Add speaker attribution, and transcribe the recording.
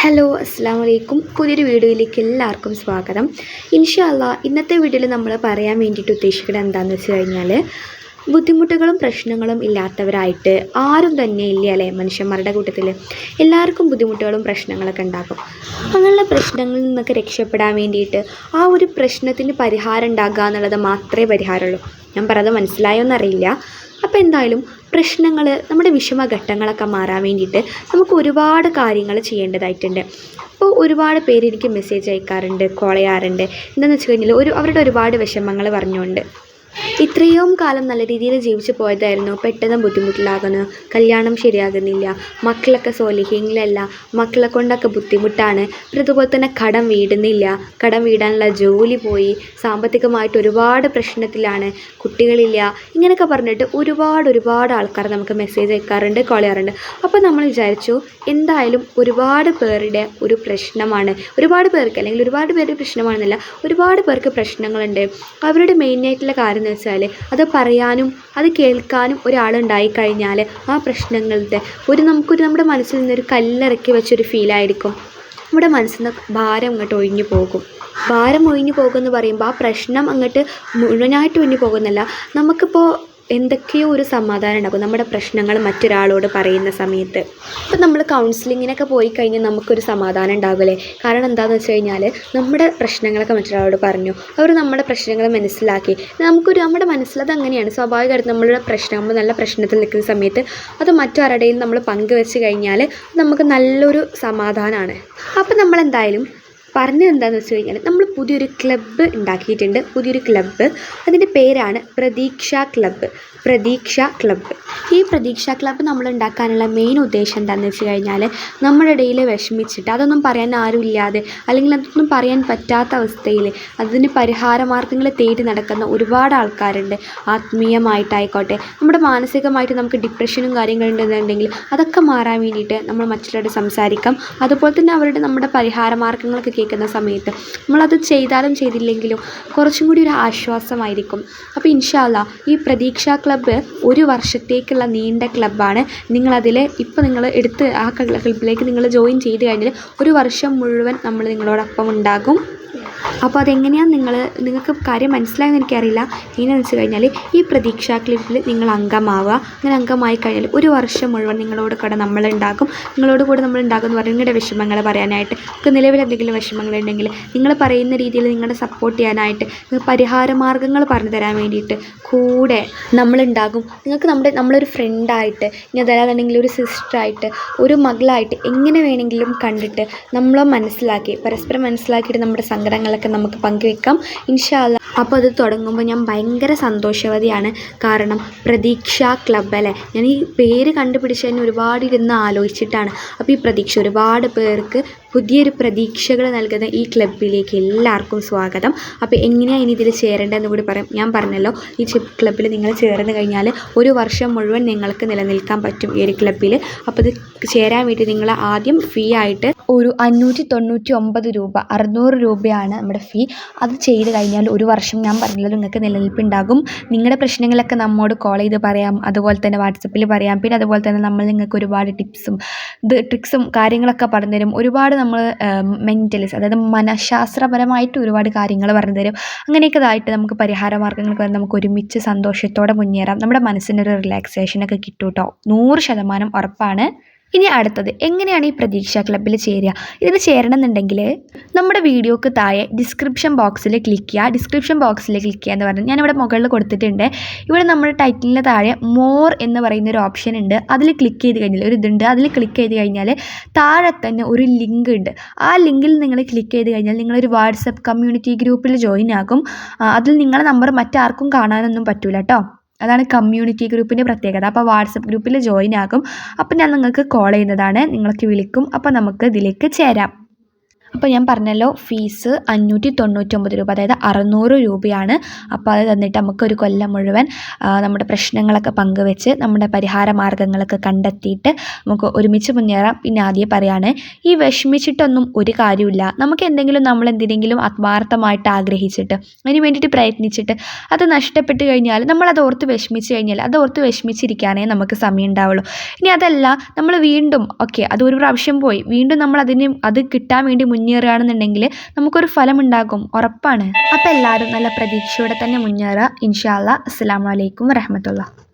Speaker 1: Hello അസ്സാം വലൈക്കും. പുതിയൊരു വീഡിയോയിലേക്ക് എല്ലാവർക്കും സ്വാഗതം. ഇൻഷാ അള്ളാ ഇന്നത്തെ വീഡിയോയിൽ നമ്മൾ പറയാൻ വേണ്ടിയിട്ട് ഉദ്ദേശിക്കുന്നത് എന്താണെന്ന് വെച്ച് കഴിഞ്ഞാൽ, ബുദ്ധിമുട്ടുകളും പ്രശ്നങ്ങളും ഇല്ലാത്തവരായിട്ട് ആരും തന്നെ ഇല്ല അല്ലേ മനുഷ്യന്മാരുടെ കൂട്ടത്തിൽ. എല്ലാവർക്കും ബുദ്ധിമുട്ടുകളും പ്രശ്നങ്ങളൊക്കെ ഉണ്ടാകും. അങ്ങനെയുള്ള പ്രശ്നങ്ങളിൽ നിന്നൊക്കെ രക്ഷപ്പെടാൻ വേണ്ടിയിട്ട് ആ ഒരു പ്രശ്നത്തിന് പരിഹാരം ഉണ്ടാകുക എന്നുള്ളത് മാത്രമേ പരിഹാരമുള്ളൂ. ഞാൻ പറയുന്നത് മനസ്സിലായോ എന്നറിയില്ല. അപ്പോൾ എന്തായാലും പ്രശ്നങ്ങൾ, നമ്മുടെ വിഷമഘട്ടങ്ങളൊക്കെ മാറാൻ വേണ്ടിയിട്ട് നമുക്ക് ഒരുപാട് കാര്യങ്ങൾ ചെയ്യേണ്ടതായിട്ടുണ്ട്. അപ്പോൾ ഒരുപാട് പേര് എനിക്ക് മെസ്സേജ് അയക്കാറുണ്ട്, കോൾ ചെയ്യാറുണ്ട്. എന്താണെന്ന് വെച്ച് കഴിഞ്ഞാൽ അവരുടെ ഒരുപാട് വിഷമങ്ങൾ പറഞ്ഞുകൊണ്ട് ഇത്രയും കാലം നല്ല രീതിയിൽ ജീവിച്ചു പോയതായിരുന്നു, പെട്ടെന്ന് ബുദ്ധിമുട്ടിലാകുന്നു, കല്യാണം ശരിയാകുന്നില്ല, മക്കളൊക്കെ സ്വാലിഹീങ്ങളല്ല, മക്കളെ കൊണ്ടൊക്കെ ബുദ്ധിമുട്ടാണ്, പിന്നെ അതുപോലെ തന്നെ കടം വീടുന്നില്ല, കടം വീടാനുള്ള ജോലി പോയി, സാമ്പത്തികമായിട്ട് ഒരുപാട് പ്രശ്നത്തിലാണ്, കുട്ടികളില്ല, ഇങ്ങനെയൊക്കെ പറഞ്ഞിട്ട് ഒരുപാട് ആൾക്കാർ നമുക്ക് മെസ്സേജ് അയക്കാറുണ്ട്, കോൾ ചെയ്യാറുണ്ട്. അപ്പോൾ നമ്മൾ വിചാരിച്ചു എന്തായാലും ഒരുപാട് പേരുടെ ഒരു പ്രശ്നമാണ്, ഒരുപാട് പേർക്ക് അല്ലെങ്കിൽ ഒരുപാട് പേരുടെ പ്രശ്നമാണെന്നല്ല, ഒരുപാട് പേർക്ക് പ്രശ്നങ്ങളുണ്ട്. അവരുടെ മെയിനായിട്ടുള്ള കാര്യം എന്ന് വെച്ചാൽ അത് പറയാനും അത് കേൾക്കാനും ഒരാളുണ്ടായി കഴിഞ്ഞാൽ ആ പ്രശ്നങ്ങളുടെ നമ്മുടെ മനസ്സിൽ നിന്നൊരു കല്ലിറക്കി വെച്ചൊരു ഫീലായിരിക്കും. നമ്മുടെ മനസ്സിൽ നിന്ന് ഭാരം അങ്ങോട്ട് ഒഴിഞ്ഞു പോകും. ഭാരം ഒഴിഞ്ഞു പോകുമെന്ന് പറയുമ്പോൾ ആ പ്രശ്നം അങ്ങോട്ട് മുഴുവനായിട്ട് ഒഴിഞ്ഞു പോകുന്നില്ല. നമുക്കിപ്പോൾ എന്തൊക്കെയോ ഒരു സമാധാനം ഉണ്ടാകും നമ്മുടെ പ്രശ്നങ്ങൾ മറ്റൊരാളോട് പറയുന്ന സമയത്ത്. ഇപ്പം നമ്മൾ കൗൺസിലിങ്ങിനൊക്കെ പോയി കഴിഞ്ഞാൽ നമുക്കൊരു സമാധാനം ഉണ്ടാകില്ലേ. കാരണം എന്താണെന്ന് വെച്ച് കഴിഞ്ഞാൽ നമ്മുടെ പ്രശ്നങ്ങളൊക്കെ മറ്റൊരാളോട് പറഞ്ഞു, അവർ നമ്മുടെ പ്രശ്നങ്ങൾ മനസ്സിലാക്കി, നമ്മുടെ മനസ്സിലത് അങ്ങനെയാണ് സ്വാഭാവികമായിട്ട്. നമ്മളുടെ പ്രശ്നം, നമ്മൾ നല്ല പ്രശ്നത്തിൽ നിൽക്കുന്ന സമയത്ത് അത് മറ്റാരുടെയും നമ്മൾ പങ്കുവെച്ച് കഴിഞ്ഞാൽ നമുക്ക് നല്ലൊരു സമാധാനമാണ്. അപ്പം നമ്മളെന്തായാലും പറഞ്ഞത് എന്താണെന്ന് വെച്ച് കഴിഞ്ഞാൽ, നമ്മൾ പുതിയൊരു ക്ലബ്ബ് ഉണ്ടാക്കിയിട്ടുണ്ട്. പുതിയൊരു ക്ലബ്ബ്, അതിൻ്റെ പേരാണ് പ്രതീക്ഷ ക്ലബ്ബ്. ഈ പ്രതീക്ഷ ക്ലബ്ബ് നമ്മൾ ഉണ്ടാക്കാനുള്ള മെയിൻ ഉദ്ദേശം എന്താണെന്ന് വെച്ച് കഴിഞ്ഞാൽ, നമ്മുടെ ഇടയിൽ വിഷമിച്ചിട്ട് അതൊന്നും പറയാൻ ആരും ഇല്ലാതെ, അല്ലെങ്കിൽ അതൊന്നും പറയാൻ പറ്റാത്ത അവസ്ഥയിൽ അതിന് പരിഹാര മാർഗ്ഗങ്ങൾ തേടി നടക്കുന്ന ഒരുപാട് ആൾക്കാരുണ്ട്. ആത്മീയമായിട്ടായിക്കോട്ടെ, നമ്മുടെ മാനസികമായിട്ട് നമുക്ക് ഡിപ്രഷനും കാര്യങ്ങളുണ്ടെന്നുണ്ടെങ്കിൽ അതൊക്കെ മാറാൻ വേണ്ടിയിട്ട് നമ്മൾ മറ്റുള്ളവരോട് സംസാരിക്കാം. അതുപോലെ തന്നെ നമ്മുടെ പരിഹാര മാർഗ്ഗങ്ങളൊക്കെ കേൾക്കുന്ന സമയത്ത് നമ്മളത് ചെയ്താലും ചെയ്തില്ലെങ്കിലും കുറച്ചും കൂടി ഒരു ആശ്വാസമായിരിക്കും. അപ്പോൾ ഇൻഷാ അല്ലാ ഈ പ്രതീക്ഷ ക്ലബ്ബ് ഒരു വർഷത്തേക്കുള്ള നീണ്ട ക്ലബ്ബാണ്. നിങ്ങളതിൽ ഇപ്പോൾ നിങ്ങൾ എടുത്ത് ആ ക്ലബ്ബിലേക്ക് നിങ്ങൾ ജോയിൻ ചെയ്ത് കഴിഞ്ഞാൽ ഒരു വർഷം മുഴുവൻ നമ്മൾ നിങ്ങളോടൊപ്പം ഉണ്ടാകും. അപ്പോൾ അതെങ്ങനെയാണ് നിങ്ങൾക്ക് കാര്യം മനസ്സിലായെന്ന് എനിക്കറിയില്ല. എങ്ങനെയാണെന്ന് വെച്ച് കഴിഞ്ഞാൽ, ഈ പ്രതീക്ഷ ക്ലബ്ബിൽ നിങ്ങൾ അംഗമാവുക. അങ്ങനെ അംഗമായി കഴിഞ്ഞാൽ ഒരു വർഷം മുഴുവൻ നിങ്ങളോട് കൂടെ നമ്മളുണ്ടാകും. നിങ്ങളോട് കൂടെ നമ്മളുണ്ടാകും എന്ന് പറഞ്ഞാൽ നിങ്ങളുടെ വിഷമങ്ങൾ പറയാനായിട്ട്, നിങ്ങൾക്ക് നിലവിൽ എന്തെങ്കിലും വിഷമങ്ങളുണ്ടെങ്കിൽ നിങ്ങൾ പറയുന്ന രീതിയിൽ നിങ്ങളെ സപ്പോർട്ട് ചെയ്യാനായിട്ട്, പരിഹാര മാർഗ്ഗങ്ങൾ പറഞ്ഞു തരാൻ വേണ്ടിയിട്ട് കൂടെ നമ്മളുണ്ടാകും. നിങ്ങൾക്ക് നമ്മളൊരു ഫ്രണ്ടായിട്ട്, ഇനി അതല്ലാന്നുണ്ടെങ്കിൽ ഒരു സിസ്റ്ററായിട്ട്, ഒരു മകളായിട്ട് എങ്ങനെ വേണമെങ്കിലും കണ്ടിട്ട് നമ്മളെ പരസ്പരം മനസ്സിലാക്കിയിട്ട് നമ്മുടെ സങ്കടങ്ങളൊക്കെ നമുക്ക് പങ്കുവെക്കാം ഇൻഷാ അല്ലാ. അപ്പോൾ അത് തുടങ്ങുമ്പോൾ ഞാൻ ഭയങ്കര സന്തോഷവതിയാണ്. കാരണം പ്രതീക്ഷ ക്ലബ്ബ് അല്ലേ, ഞാൻ ഈ പേര് കണ്ടുപിടിച്ചതിന് ഒരുപാട് ഇരുന്ന് ആലോചിച്ചിട്ടാണ്. അപ്പോൾ ഈ പ്രതീക്ഷ, ഒരുപാട് പേർക്ക് പുതിയൊരു പ്രതീക്ഷകൾ നൽകുന്ന ഈ ക്ലബ്ബിലേക്ക് എല്ലാവർക്കും സ്വാഗതം. അപ്പോൾ എങ്ങനെയാണ് ഇനി ഇതിൽ ചേരേണ്ടതെന്ന് കൂടി പറയാം. ഞാൻ പറഞ്ഞല്ലോ, ഈ ക്ലബ്ബിൽ നിങ്ങൾ ചേർന്ന് കഴിഞ്ഞാൽ ഒരു വർഷം മുഴുവൻ നിങ്ങൾക്ക് നിലനിൽക്കാൻ പറ്റും ഈ ഒരു ക്ലബ്ബിൽ. അപ്പോൾ ഇത് ചേരാൻ വേണ്ടി നിങ്ങൾ ആദ്യം ഫീ ആയിട്ട് ഒരു 599 രൂപ, 600 രൂപയാണ് നമ്മുടെ ഫീ. അത് ചെയ്ത് കഴിഞ്ഞാൽ ഒരു വർഷം, ഞാൻ പറഞ്ഞല്ലോ, നിങ്ങൾക്ക് നിലനിൽപ്പുണ്ടാകും. നിങ്ങളുടെ പ്രശ്നങ്ങളൊക്കെ നമ്മോട് കോൾ ചെയ്ത് പറയാം, അതുപോലെ തന്നെ വാട്സപ്പിൽ പറയാം. പിന്നെ അതുപോലെ തന്നെ നമ്മൾ നിങ്ങൾക്ക് ഒരുപാട് ട്രിക്സും കാര്യങ്ങളൊക്കെ പറഞ്ഞു തരും. ഒരുപാട് നമ്മൾ മെൻ്റലിസ്റ്റ്, അതായത് മനഃശാസ്ത്രപരമായിട്ട് ഒരുപാട് കാര്യങ്ങൾ പറഞ്ഞു തരും. അങ്ങനെയൊക്കെ ഇതായിട്ട് നമുക്ക് പരിഹാര മാർഗ്ഗങ്ങൾക്ക് വന്ന് നമുക്ക് ഒരുമിച്ച് സന്തോഷത്തോടെ മുന്നേറാം. നമ്മുടെ മനസ്സിനൊരു റിലാക്സേഷനൊക്കെ കിട്ടും കേട്ടോ, 100% ഉറപ്പാണ്. ഇനി അടുത്തത്, എങ്ങനെയാണ് ഈ പ്രതീക്ഷ ക്ലബ്ബിൽ ചേരുക? ഇതിൽ ചേരണമെന്നുണ്ടെങ്കിൽ നമ്മുടെ വീഡിയോക്ക് താഴെ ഡിസ്ക്രിപ്ഷൻ ബോക്സിൽ ക്ലിക്ക് ചെയ്യുക എന്ന് പറഞ്ഞാൽ ഞാനിവിടെ മുകളിൽ കൊടുത്തിട്ടുണ്ട്. ഇവിടെ നമ്മുടെ ടൈറ്റിലിന് താഴെ മോർ എന്ന് പറയുന്നൊരു ഓപ്ഷൻ ഉണ്ട്. അതിൽ ക്ലിക്ക് ചെയ്ത് കഴിഞ്ഞാൽ അതിൽ ക്ലിക്ക് ചെയ്ത് കഴിഞ്ഞാൽ താഴെ തന്നെ ഒരു ലിങ്ക് ഉണ്ട്. ആ ലിങ്കിൽ നിങ്ങൾ ക്ലിക്ക് ചെയ്ത് കഴിഞ്ഞാൽ നിങ്ങളൊരു വാട്സപ്പ് കമ്മ്യൂണിറ്റി ഗ്രൂപ്പിൽ ജോയിൻ ആകും. അതിൽ നിങ്ങളുടെ നമ്പർ മറ്റാർക്കും കാണാനൊന്നും പറ്റില്ല കേട്ടോ. അതാണ് കമ്മ്യൂണിറ്റി ഗ്രൂപ്പിൻ്റെ പ്രത്യേകത. അപ്പോൾ വാട്സപ്പ് ഗ്രൂപ്പിൽ ജോയിൻ ആകും. അപ്പോൾ ഞാൻ നിങ്ങൾക്ക് കോൾ ചെയ്യുന്നതാണ്, നിങ്ങൾക്ക് വിളിക്കും. അപ്പോൾ നമുക്ക് ഇതിലേക്ക് ചേരാം. അപ്പോൾ ഞാൻ പറഞ്ഞല്ലോ ഫീസ് 599 രൂപ, അതായത് 600 രൂപയാണ്. അപ്പോൾ അത് തന്നിട്ട് നമുക്കൊരു കൊല്ലം മുഴുവൻ നമ്മുടെ പ്രശ്നങ്ങളൊക്കെ പങ്കുവെച്ച് നമ്മുടെ പരിഹാര മാർഗ്ഗങ്ങളൊക്കെ കണ്ടെത്തിയിട്ട് നമുക്ക് ഒരുമിച്ച് മുന്നേറാം. പിന്നെ ആദ്യം പറയാണ്, ഈ വിഷമിച്ചിട്ടൊന്നും ഒരു കാര്യമില്ല. നമുക്ക് എന്തെങ്കിലും നമ്മളെന്തിനെങ്കിലും ആത്മാർത്ഥമായിട്ട് ആഗ്രഹിച്ചിട്ട് അതിന് വേണ്ടിയിട്ട് പ്രയത്നിച്ചിട്ട് അത് നഷ്ടപ്പെട്ട് കഴിഞ്ഞാൽ നമ്മളത് ഓർത്ത് വിഷമിച്ച് കഴിഞ്ഞാൽ അത് ഓർത്ത് വിഷമിച്ചിരിക്കാനേ നമുക്ക് സമയം ഉണ്ടാവുള്ളൂ. ഇനി അതല്ല, നമ്മൾ വീണ്ടും അത് ഒരു പ്രാവശ്യം പോയി, വീണ്ടും നമ്മൾ അത് കിട്ടാൻ വേണ്ടി മുന്നേറുകയാണെന്നുണ്ടെങ്കിൽ നമുക്കൊരു ഫലമുണ്ടാകും, ഉറപ്പാണ്. അപ്പോൾ എല്ലാവരും നല്ല പ്രതീക്ഷയോടെ തന്നെ മുന്നേറുക. ഇൻഷാ അല്ലാഹ്. അസ്സലാമു അലൈക്കും വറഹ്മത്തുള്ളാഹി.